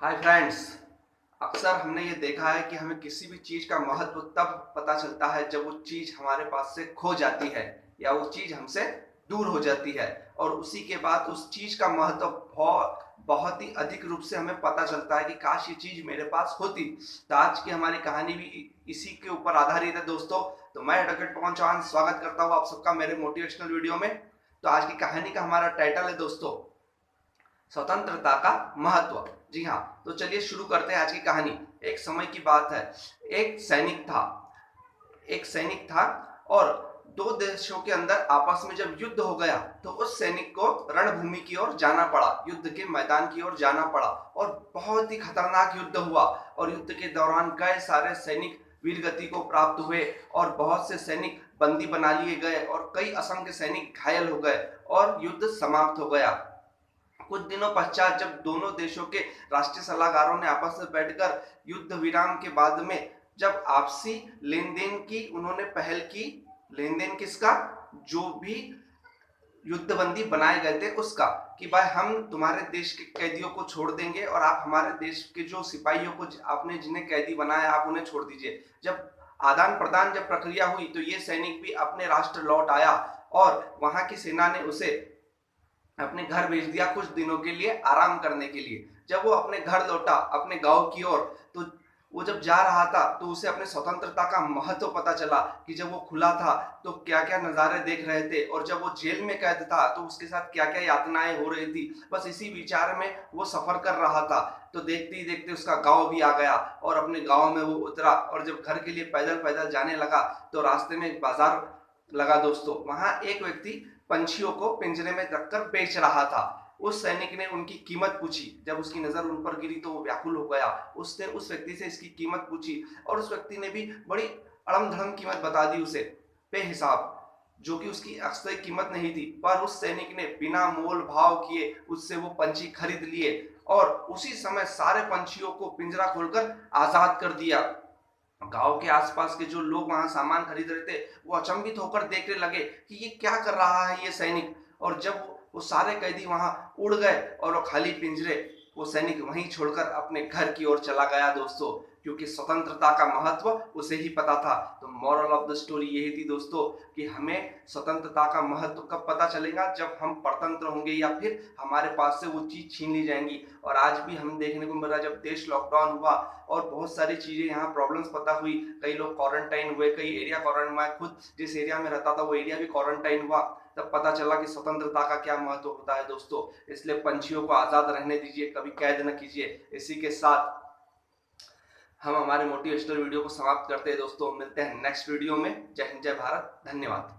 Hi friends. अक्सर हमने ये देखा है कि हमें किसी भी चीज़ का महत्व तब पता चलता है जब वो चीज़ हमारे पास से खो जाती है या वो चीज़ हमसे दूर हो जाती है, और उसी के बाद उस चीज़ का महत्व बहुत बहुत ही अधिक रूप से हमें पता चलता है कि काश ये चीज़ मेरे पास होती। तो आज की हमारी कहानी भी इसी के ऊपर आधारित है दोस्तों। तो मैं एडवोकेट पवन चौहान स्वागत करता हूँ आप सबका मेरे मोटिवेशनल वीडियो में। तो आज की कहानी का हमारा टाइटल है दोस्तों, स्वतंत्रता का महत्व। जी हाँ, तो चलिए शुरू करते हैं आज की कहानी। एक समय की बात है। एक सैनिक था एक सैनिक था और दो देशों के अंदर आपस में जब युद्ध हो गया तो उस सैनिक को रणभूमि की ओर जाना पड़ा, युद्ध के मैदान की ओर जाना पड़ा, और बहुत ही खतरनाक युद्ध हुआ। और युद्ध के दौरान कई सारे सैनिक वीरगति को प्राप्त हुए और बहुत से सैनिक बंदी बना लिए गए और कई असंख्य सैनिक घायल हो गए और युद्ध समाप्त हो गया। कुछ दिनों पश्चात जब दोनों देशों के राष्ट्रीय सलाहकारों ने आपस में बैठकर युद्ध विराम के बाद में जब आपसी लेन देन की उन्होंने पहल की, लेन देन किसका, जो भी युद्धबंदी बनाए गए थे उसका, कि भाई हम तुम्हारे देश के कैदियों को छोड़ देंगे और आप हमारे देश के जो सिपाहियों को आपने जिन्हें कैदी बनाया आप उन्हें छोड़ दीजिए। जब आदान प्रदान जब प्रक्रिया हुई तो ये सैनिक भी अपने राष्ट्र लौट आया और वहां की सेना ने उसे अपने घर भेज दिया कुछ दिनों के लिए आराम करने के लिए। जब वो अपने घर लौटा अपने गांव की ओर, तो वो जब जा रहा था तो उसे अपने स्वतंत्रता का महत्व पता चला कि जब वो खुला था तो क्या क्या नज़ारे देख रहे थे, और जब वो जेल में कैद था तो उसके साथ क्या क्या यातनाएं हो रही थी। बस इसी विचार में वो सफर कर रहा था। तो देखते ही देखते उसका गांव भी आ गया और अपने गांव में वो उतरा, और जब घर के लिए पैदल पैदल जाने लगा तो रास्ते में एक बाजार लगा दोस्तों। वहां एक व्यक्ति पंछियों को पिंजरे में रखकर बेच रहा था। उस सैनिक ने उनकी कीमत पूछी। जब उसकी नजर उन पर गिरी तो वो व्याकुल हो गया। उसने उस व्यक्ति से इसकी कीमत पूछी और उस व्यक्ति ने भी बड़ी अड़म धड़म कीमत बता दी उसे बेहिसाब, जो कि उसकी अक्सर कीमत नहीं थी। पर उस सैनिक ने बिना मोल भाव किए उससे वो पंछी खरीद लिए और उसी समय सारे पंछियों को पिंजरा खोलकर आजाद कर दिया। गांव के आसपास के जो लोग वहां सामान खरीद रहे थे वो अचंभित होकर देखने लगे कि ये क्या कर रहा है ये सैनिक। और जब वो सारे कैदी वहां उड़ गए और वो खाली पिंजरे, वो सैनिक वहीं छोड़कर अपने घर की ओर चला गया दोस्तों, क्योंकि स्वतंत्रता का महत्व उसे ही पता था। तो मॉरल ऑफ द स्टोरी यही थी दोस्तों कि हमें स्वतंत्रता का महत्व कब पता चलेगा, जब हम परतंत्र होंगे या फिर हमारे पास से वो चीज छीन ली जाएंगी। और आज भी हम देखने को मिला, जब देश लॉकडाउन हुआ और बहुत सारी चीजें यहाँ प्रॉब्लम्स पता हुई, कई लोग क्वारंटाइन हुए, कई एरिया क्वारंटाइन हुआ, खुद जिस एरिया में रहता था वो एरिया भी क्वारंटाइन हुआ, तब पता चला कि स्वतंत्रता का क्या महत्व होता है दोस्तों। इसलिए पंछियों को आजाद रहने दीजिए, कभी कैद न कीजिए। इसी के साथ हम हमारे मोटिवेशनल वीडियो को समाप्त करते हैं दोस्तों। मिलते हैं नेक्स्ट वीडियो में। जय हिंद, जय भारत, धन्यवाद।